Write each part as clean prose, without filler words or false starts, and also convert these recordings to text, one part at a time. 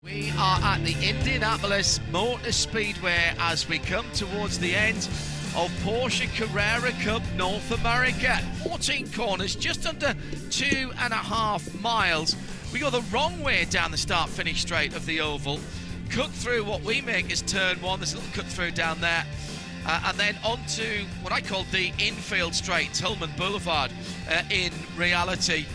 We are at the Indianapolis Motor Speedway as we come towards the end of Porsche Carrera Cup North America. 14 corners, just under 2.5 miles. We go the wrong way down the start-finish straight of the oval, cut through what we make is turn one. There's a little cut through down there, and then onto what I call the infield straight, Tillman Boulevard in reality.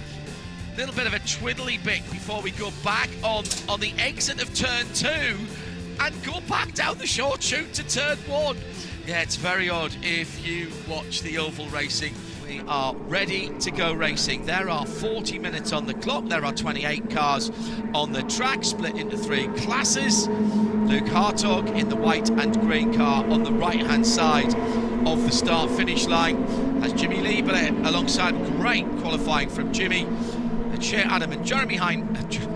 Little bit of a twiddly bit before we go back on the exit of turn 2 and go back down the short chute to turn 1. Yeah, it's very odd if you watch the oval racing. We are ready to go racing. There are 40 minutes on the clock. There are 28 cars on the track, split into 3 classes. Luke Hartog in the white and green car on the right-hand side of the start-finish line. As Jimmy Liebele alongside great qualifying from Jimmy. Shea Adam and Jeremy Hindorf.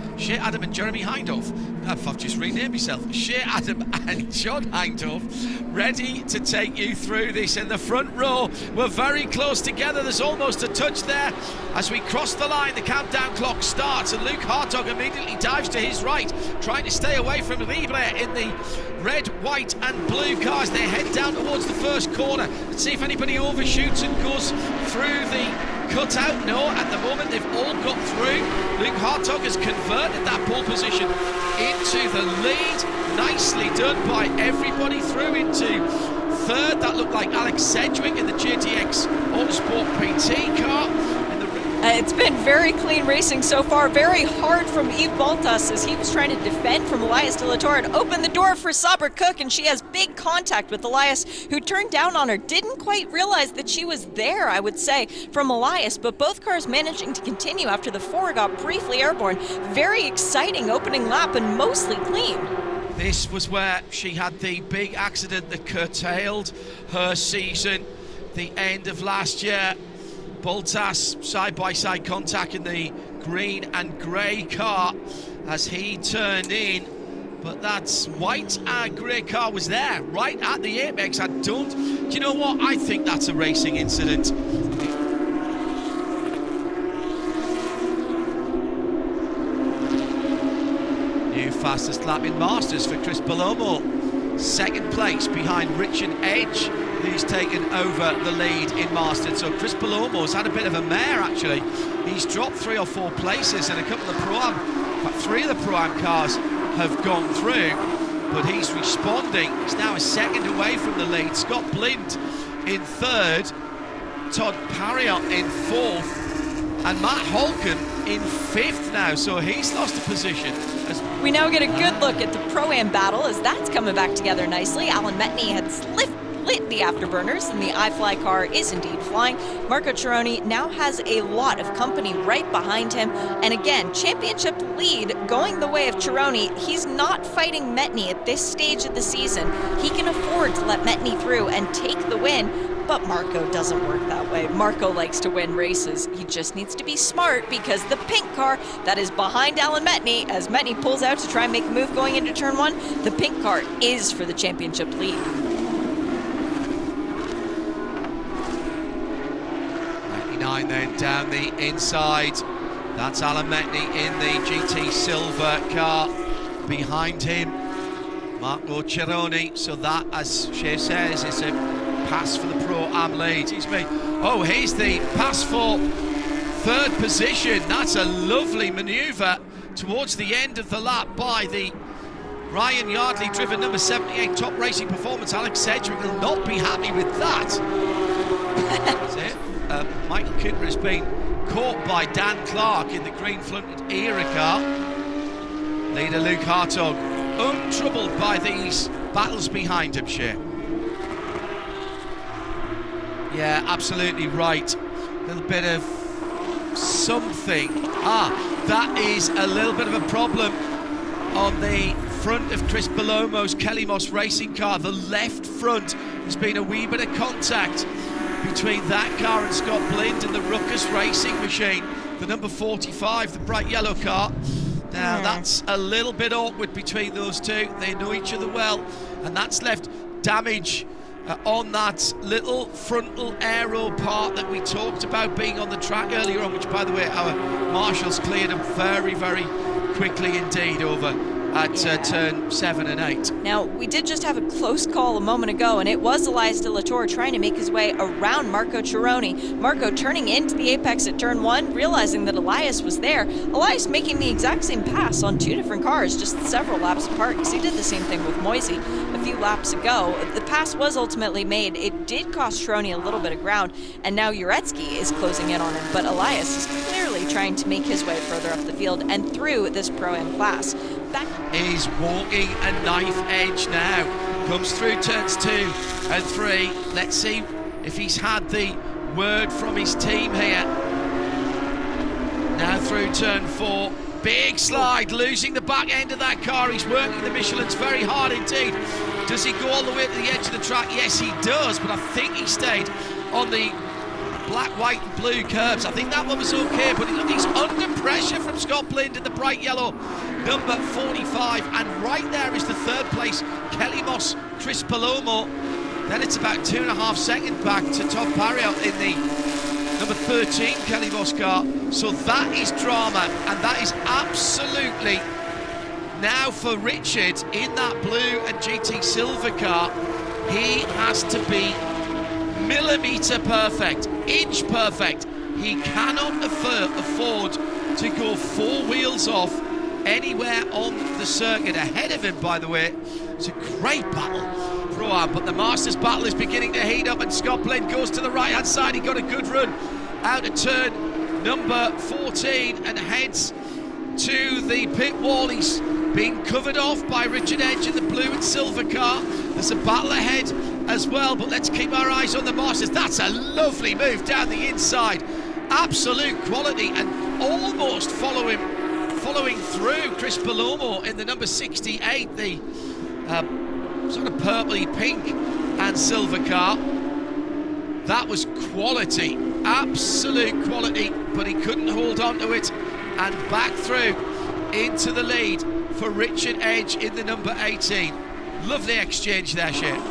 I've just renamed myself. Shea Adam and John Hindorf ready to take you through this in the front row. We're very close together. There's almost a touch there. As we cross the line, the countdown clock starts and Luke Hartog immediately dives to his right, trying to stay away from Liebele in the red, white and blue cars. They head down towards the first corner. Let's see if anybody overshoots and goes through the cut out. No, at the moment they've all got through. Luke Hartog has converted that pole position into the lead. Nicely done by everybody through into third. That looked like Alex Sedgwick in the JTX Autosport PT car. It's been very clean racing so far. Very hard from Yves Baltas as he was trying to defend from Elias De La Torre and open the door for Saber Cook, and she has big contact with Elias, who turned down on her. Didn't quite realize that she was there, I would say, from Elias, but both cars managing to continue after the 4 got briefly airborne. Very exciting opening lap and mostly clean. This was where she had the big accident that curtailed her season, the end of last year. Baltas side-by-side contact in the green and grey car as he turned in, but that white and grey car was there right at the apex. Do you know what? I think that's a racing incident. New fastest lap in Masters for Chris Palomo. Second place behind Richard Edge, who's taken over the lead in Masters. So Chris Palomo's had a bit of a mare, actually. He's dropped 3 or 4 places, and a couple of Pro-Am, in fact 3 of the Pro-Am cars have gone through, but he's responding. He's now a second away from the lead. Scott Blind in third, Todd Parriott in fourth, and Matt Holcomb in 5th now, so he's lost a position. We now get a good look at the Pro-Am battle as that's coming back together nicely. Alan Metney has lit the afterburners, and the iFly car is indeed flying. Marco Cironi now has a lot of company right behind him, and again, championship lead going the way of Cironi. He's not fighting Metney at this stage of the season. He can afford to let Metney through and take the win, but Marco doesn't work that way. Marco likes to win races. He just needs to be smart, because the pink car that is behind Alan Metney, as Metney pulls out to try and make a move going into turn 1, the pink car is for the championship lead. 99 then down the inside. That's Alan Metney in the GT Silver car. Behind him, Marco Cironi. So that, as Shea says, is a pass for the Pro-Am lead. Oh, here's the pass for third position. That's a lovely manoeuvre towards the end of the lap by the Ryan Yardley driven number 78 Top Racing Performance. Alex Sedgwick will not be happy with that. That's it. Michael Cooper has been caught by Dan Clark in the green fronted era car. Leader Luke Hartog untroubled by these battles behind him, Shea. Yeah, absolutely right. A little bit of something. That is a little bit of a problem on the front of Chris Palomo's Kelly Moss racing car. The left front has been a wee bit of contact between that car and Scott Blind in the Ruckus racing machine. The number 45, the bright yellow car. Now that's a little bit awkward between those two. They know each other well, and that's left damage on that little frontal aero part that we talked about being on the track earlier on, which, by the way, our marshals cleared up very, very quickly indeed over at turn 7 and 8. Now, we did just have a close call a moment ago, and it was Elias De La Torre trying to make his way around Marco Cironi. Marco turning into the apex at turn 1, realizing that Elias was there. Elias making the exact same pass on 2 different cars, just several laps apart, because he did the same thing with Moisey a few laps ago. The pass was ultimately made. It did cost Cironi a little bit of ground, and now Uretsky is closing in on him, but Elias is clearly trying to make his way further up the field and through this Pro-Am class. Is walking a knife edge now. Comes through turns 2 and 3. Let's see if he's had the word from his team here. Now through turn 4. Big slide, losing the back end of that car. He's working the Michelins very hard indeed. Does he go all the way to the edge of the track? Yes, he does, but I think he stayed on the black, white and blue curbs. I think that one was okay, but he's under pressure from Scott Blind in the bright yellow number 45, and right there is the third place Kelly Moss, Chris Palomo. Then it's about 2.5 seconds back to Todd Parriott in the number 13 Kelly Moss car. So that is drama, and that is absolutely now for Richard in that blue and GT silver car. He has to be millimetre perfect, inch perfect. He cannot afford to go 4 wheels off anywhere on the circuit. Ahead of him, by the way, it's a great battle, Pro-Am, but the Masters battle is beginning to heat up, and Scott Blind goes to the right hand side. He got a good run out of turn number 14 and heads to the pit wall. He's being covered off by Richard Edge in the blue and silver car. There's a battle ahead as well, but let's keep our eyes on the Masters. That's a lovely move down the inside, absolute quality, and almost following through Chris Palomo in the number 68, the sort of purpley pink and silver car. That was quality, absolute quality, but he couldn't hold on to it, and back through into the lead for Richard Edge in the number 18. Lovely exchange there, Shane.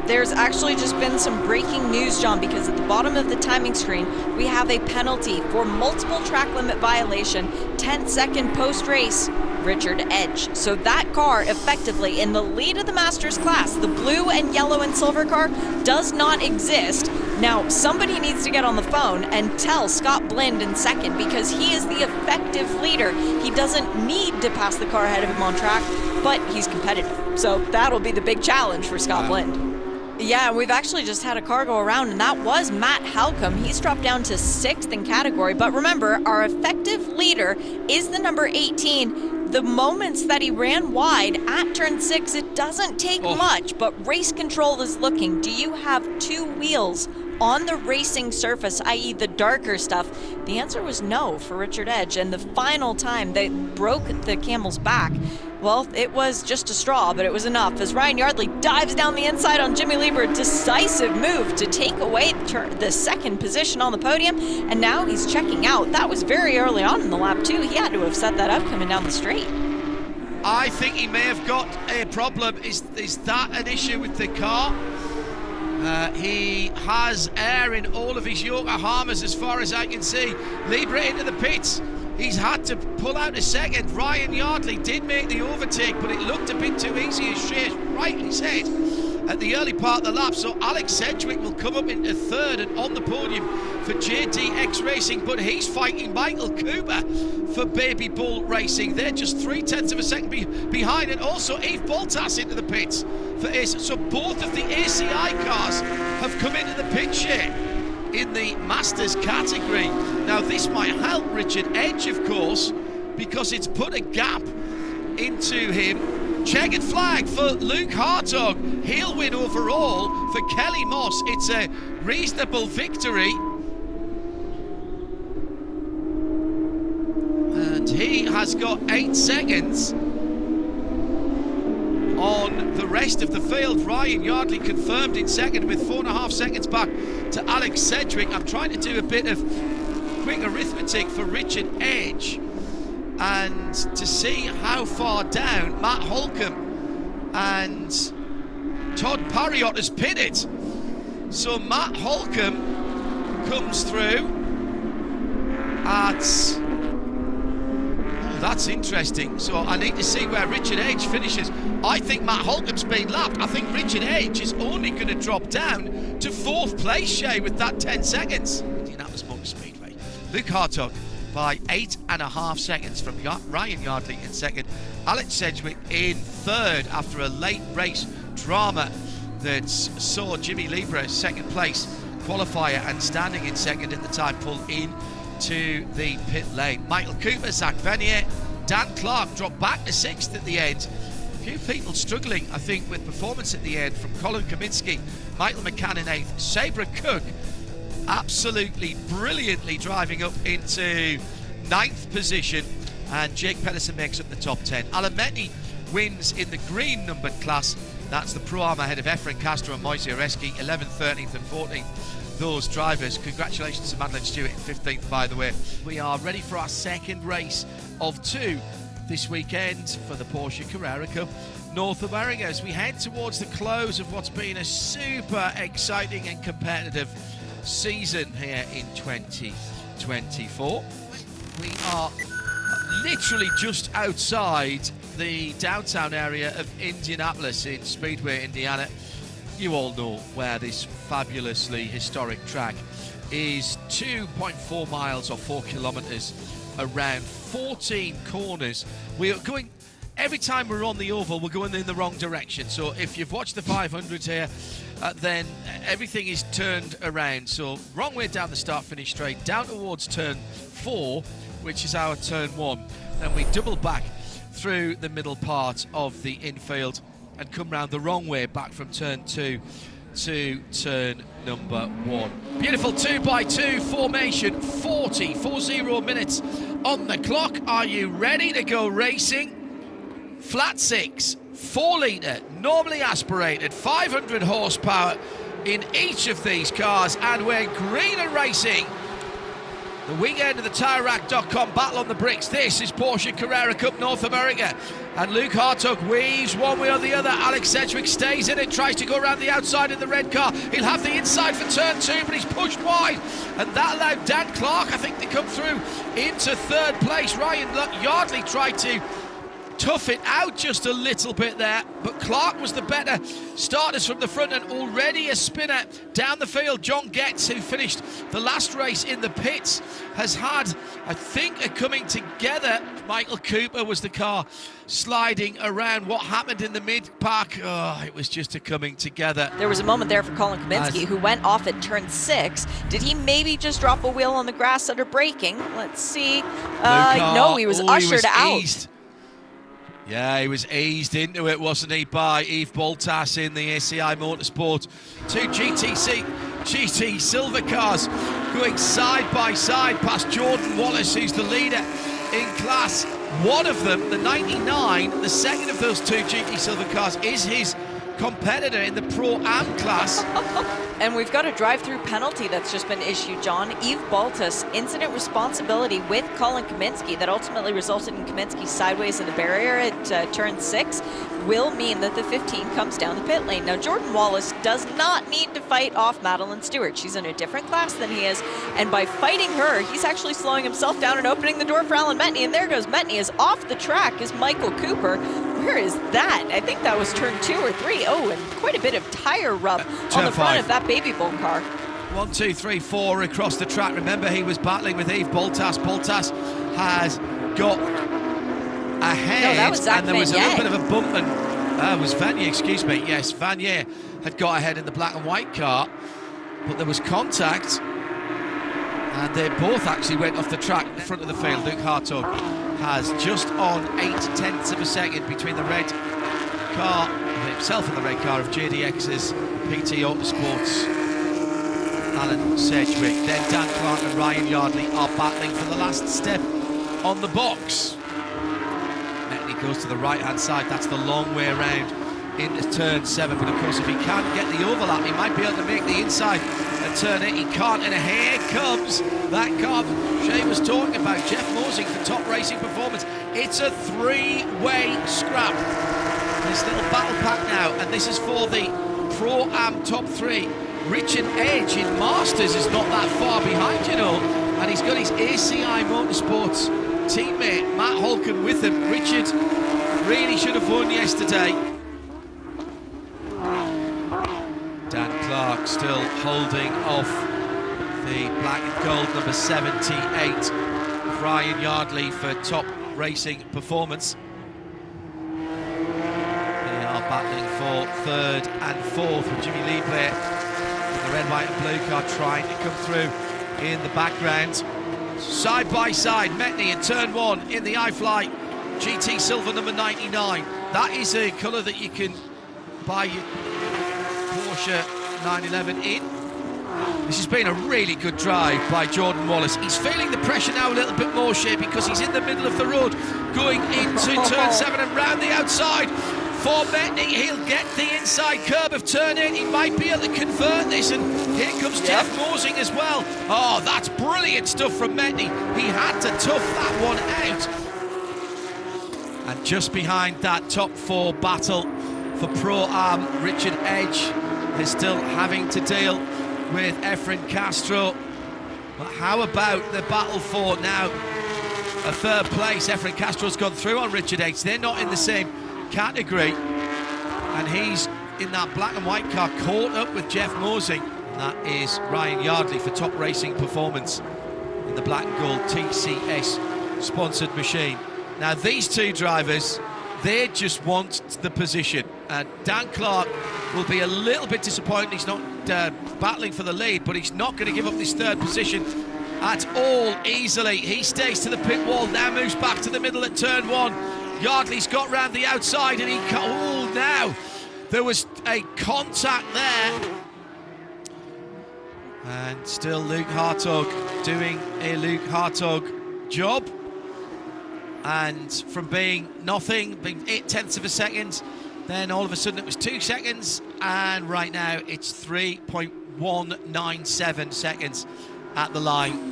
There's actually just been some breaking news, John, because at the bottom of the timing screen, we have a penalty for multiple track limit violation, 10-second post-race, Richard Edge. So that car, effectively, in the lead of the Masters class, the blue and yellow and silver car, does not exist. Now, somebody needs to get on the phone and tell Scott Blind in second, because he is the effective leader. He doesn't need to pass the car ahead of him on track, but he's competitive. So that'll be the big challenge for Scott Blind. Yeah, we've actually just had a car go around, and that was Matt Halcomb. He's dropped down to 6th in category, but remember, our effective leader is the number 18. The moments that he ran wide at turn 6, it doesn't take much, but race control is looking. Do you have 2 wheels on the racing surface, i.e. the darker stuff? The answer was no for Richard Edge, and the final time they broke the camel's back, well, it was just a straw, but it was enough as Ryan Yardley dives down the inside on Jimmy Lieber. Decisive move to take away the second position on the podium, and now he's checking out. That was very early on in the lap too. He had to have set that up coming down the straight. I think he may have got a problem. Is that an issue with the car? He has air in all of his Yokohamas as far as I can see. Lieber into the pits. He's had to pull out a second. Ryan Yardley did make the overtake, but it looked a bit too easy, as Shea rightly said, at the early part of the lap. So Alex Sedgwick will come up into 3rd and on the podium for JDX Racing, but he's fighting Michael Cooper for Baby Bull Racing. They're just 0.3 of a second behind, and also Yves Boltas into the pits for ACI. So both of the ACI cars have come into the pit, Shea, in the Masters category. Now this might help Richard Edge, of course, because it's put a gap into him. Checkered flag for Luke Hartog. He'll win overall. For Kelly Moss, it's a reasonable victory. And he has got 8 seconds on the rest of the field. Ryan Yardley confirmed in second with 4.5 seconds back to Alex Sedgwick. I'm trying to do a bit of quick arithmetic for Richard Edge and to see how far down Matt Holcomb and Todd Parriott has pitted. So Matt Holcomb comes through at... that's interesting. So I need to see where Richard Age finishes. I think Matt Holcomb's been lapped. I think Richard Age is only going to drop down to 4th place, Shay, with that 10 seconds. Indianapolis Motor Speedway. Luke Hartog by 8.5 seconds from Ryan Yardley in 2nd. Alex Sedgwick in 3rd after a late race drama that saw Jimmy Libra 2nd place qualifier and standing in 2nd at the time pulled in to the pit lane. Michael Cooper, Zach Vanier, Dan Clark dropped back to 6th at the end. A few people struggling, I think, with performance at the end, from Colin Kaminsky, Michael McCann in 8th, Sabra Cook absolutely brilliantly driving up into 9th position, and Jake Pedersen makes up the top 10. Alan Metney wins in the green numbered class. That's the Pro-Am ahead of Efren Castro and Moise Oreski, 11th, 13th and 14th. Those drivers. Congratulations to Madeline Stewart in 15th, by the way. We are ready for our second race of 2 this weekend for the Porsche Carrera Cup North America, as we head towards the close of what's been a super exciting and competitive season here in 2024. We are literally just outside the downtown area of Indianapolis in Speedway, Indiana. You all know where this fabulously historic track is. 2.4 miles or 4 kilometers around, 14 corners. We are going, every time we're on the oval, we're going in the wrong direction. So if you've watched the 500s here, then everything is turned around. So wrong way down the start-finish straight, down towards turn 4, which is our turn 1. Then we double back through the middle part of the infield and come round the wrong way back from turn 2 to turn number 1. Beautiful 2x2 formation, 40 minutes on the clock. Are you ready to go racing? Flat 6, 4 litre, normally aspirated, 500 horsepower in each of these cars, and we're green and racing. The weekend of the TireRack.com battle on the bricks. This is Porsche Carrera Cup North America. And Luke Hartog weaves one way or the other. Alex Sedgwick stays in it, tries to go around the outside in the red car. He'll have the inside for turn 2, but he's pushed wide. And that allowed Dan Clark, I think, to come through into 3rd place. Ryan Yardley tried to tough it out just a little bit there, but Clark was the better. Starters from the front, and already a spinner down the field. John Getz, who finished the last race in the pits, has had, I think, a coming together. Michael Cooper was the car sliding around. What happened in the mid-pack? Oh, it was just a coming together. There was a moment there for Colin Kaminsky, who went off at turn 6. Did he maybe just drop a wheel on the grass under braking? Let's see. No, he was ushered out. Eased. Yeah, he was eased into it, wasn't he, by Yves Baltas in the ACI Motorsport. 2 GT silver cars going side by side past Jordan Wallace, who's the leader in class. One of them, the 99, the second of those 2 GT silver cars, is his competitor in the Pro-Am class. And we've got a drive-through penalty that's just been issued, John. Yves Baltas, incident responsibility with Colin Kaminsky, that ultimately resulted in Kaminsky sideways in the barrier at turn 6, will mean that the 15 comes down the pit lane. Now, Jordan Wallace does not need to fight off Madeline Stewart. She's in a different class than he is, and by fighting her, he's actually slowing himself down and opening the door for Alan Metney, and there goes Metney. Is off the track is Michael Cooper. Where is that? I think that was turn 2 or 3. Oh, and quite a bit of tire rub on the front of that Baby Bull car. 1, 2, 3, 4 across the track. Remember, he was battling with Yves Baltas. Baltas has got ahead, that was Zach and there was a Vanier. little bit of a bump, and it was Vanier, excuse me. Yes, Vanier had got ahead in the black and white car, but there was contact, and they both actually went off the track in front of the field. Luke Hartog has just on 0.8 of a second between the red car, himself and the red car of JDX's PT Autosports, Alan Sedgwick. Then Dan Clark and Ryan Yardley are battling for the last step on the box. Metney goes to the right-hand side. That's the long way around into turn 7. But of course, if he can't get the overlap, he might be able to make the inside and turn 8. He can't, and here comes that car Shay was talking about, Jeff Mosing for Top Racing Performance. It's a 3-way scrap. This little battle pack now, and this is for the Pro-Am top 3. Richard Edge in Masters is not that far behind, you know, and he's got his ACI Motorsports teammate Matt Holcomb with him. Richard really should have won yesterday. Dan Clark still holding off the black and gold number 78, Ryan Yardley, for top racing performance. They are battling for third and fourth, with Jimmy Liebler, the red, white and blue car, trying to come through in the background. Side by side, Metney in turn one in the iFly GT Silver number 99. That is a colour that you can buy your Porsche 911 in. This has been a really good drive by Jordan Wallace. He's feeling the pressure now a little bit more, Shea, because he's in the middle of the road, going into turn 7 and round the outside. For Metney, he'll get the inside curb of turn 8. He might be able to convert this, and here comes Jeff Morsing as well. Oh, that's brilliant stuff from Metney. He had to tough that one out. And just behind that top 4 battle for Pro-Am, Richard Edge is still having to deal with Efren Castro. But how about the battle for now a third place? Efren Castro's gone through on Richard Edge. They're not in the same category, and he's in that black and white car, caught up with Jeff Morsing. That is Ryan Yardley for top racing performance in the black and gold TCS sponsored machine. Now these two drivers, they just want the position, and Dan Clark will be a little bit disappointed he's not battling for the lead, but he's not going to give up this third position at all easily. He stays to the pit wall, now moves back to the middle at turn 1. Yardley's got round the outside, and he now there was a contact there, and still Luke Hartog doing a Luke Hartog job, and from being nothing, being 0.8 of a second, then all of a sudden it was 2 seconds, and right now it's 3.197 seconds at the line.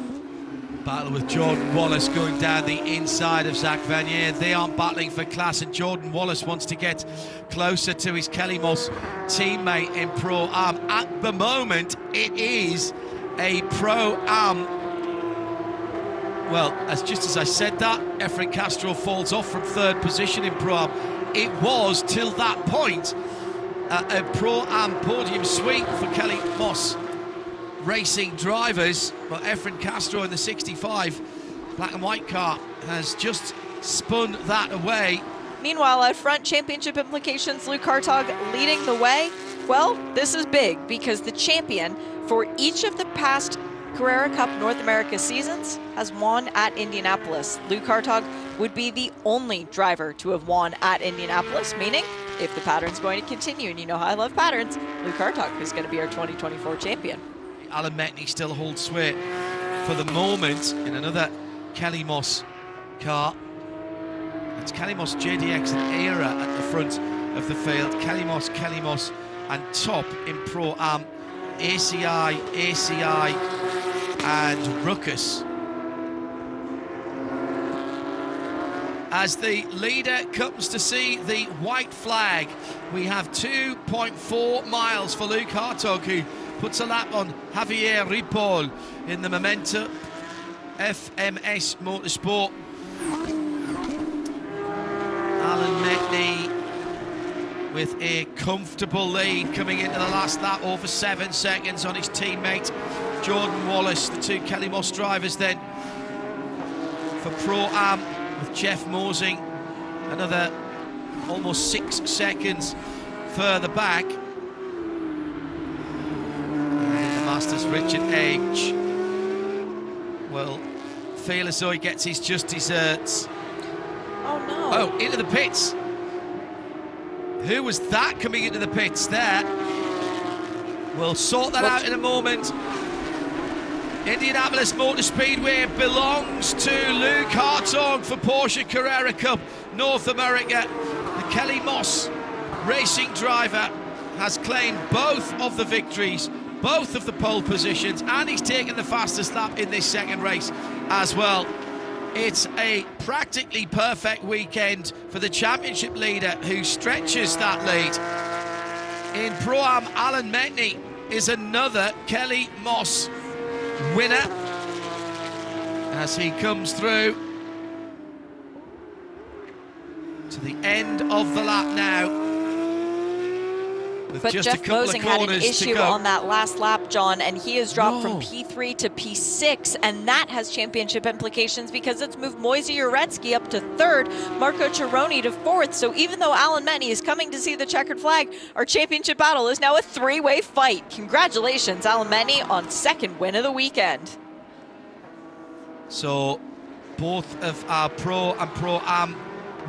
Battle with Jordan Wallace going down the inside of Zach Vanier. They aren't battling for class, and Jordan Wallace wants to get closer to his Kelly Moss teammate in Pro-Am. At the moment, it is a Pro-Am. Well, just as I said that, Efren Castro falls off from third position in Pro-Am. It was, till that point, a Pro-Am podium sweep for Kelly Moss racing drivers, but Efren Castro in the 65 black and white car has just spun that away. Meanwhile, out front, championship implications, Luke Hartog leading the way. Well, this is big because the champion for each of the past Carrera Cup North America seasons has won at Indianapolis. Luke Hartog would be the only driver to have won at Indianapolis, meaning if the pattern's going to continue, and you know how I love patterns, Luke Hartog is going to be our 2024 champion. Alan Metney still holds sway for the moment in another Kelly Moss car. It's Kelly Moss, JDX and Era at the front of the field. Kelly Moss, and top in Pro-Am, ACI, and Ruckus. As the leader comes to see the white flag, we have 2.4 miles for Luke Hartog, who puts a lap on Javier Ripoll in the Momenta FMS Motorsport. Alan Metney with a comfortable lead coming into the last lap, over 7 seconds on his teammate Jordan Wallace. The two Kelly Moss drivers then for Pro-Am, with Jeff Morsing another almost 6 seconds further back. Masters, Richard Edge will feel as though he gets his just desserts. Oh no. Oh, into the pits. Who was that coming into the pits there? We'll sort that out in a moment. Indianapolis Motor Speedway belongs to Luke Hartog for Porsche Carrera Cup North America. The Kelly Moss racing driver has claimed both of the victories, both of the pole positions, and he's taken the fastest lap in this second race as well. It's a practically perfect weekend for the championship leader, who stretches that lead. In Pro-Am, Alan Metney is another Kelly Moss winner as he comes through the end of the lap now. With But just Jeff a couple Mosing of had an corners to issue go. on that last lap, John, and he has dropped from No. P3 to P6, and that has championship implications because it's moved Moise Uretsky up to 3rd, Marco Cironi to 4th. So even though Alan Metni is coming to see the checkered flag, our championship battle is now a 3-way fight. Congratulations, Alan Metni, on 2nd win of the weekend. So both of our Pro and Pro-Am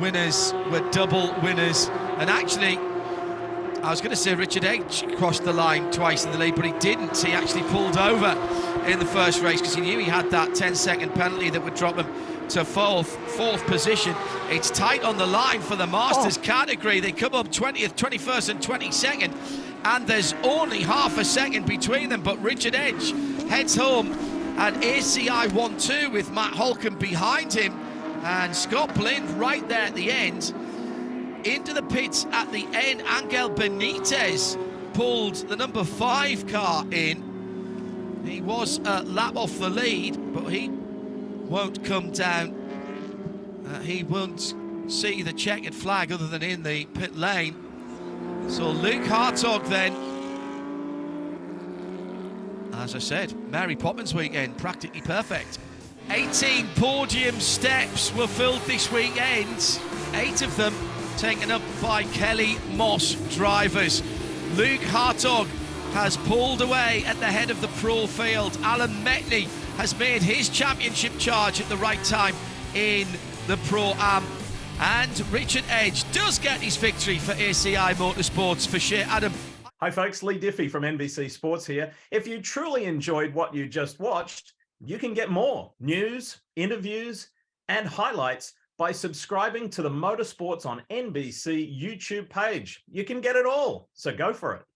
winners were double winners. And actually, I was going to say Richard Edge crossed the line twice in the lead, but he didn't. He actually pulled over in the first race because he knew he had that 10-second penalty that would drop him to fourth position. It's tight on the line for the Masters category. They come up 20th, 21st and 22nd, and there's only half a second between them, but Richard Edge heads home, and ACI 1-2 with Matt Holcomb behind him, and Scott Blind right there at the end. Into the pits at the end, Angel Benitez pulled the number 5 car in. He was a lap off the lead, but he won't come down. He won't see the checkered flag other than in the pit lane. So Luke Hartog then, as I said, Mary Poppins weekend, practically perfect. 18 podium steps were filled this weekend, 8 of them taken up by Kelly Moss drivers. Luke Hartog has pulled away at the head of the pro field. Alan Metni has made his championship charge at the right time in the Pro-Am. And Richard Edge does get his victory for ACI Motorsports for Shea Adam. Hi folks, Lee Diffie from NBC Sports here. If you truly enjoyed what you just watched, you can get more news, interviews, and highlights by subscribing to the Motorsports on NBC YouTube page. You can get it all, so go for it.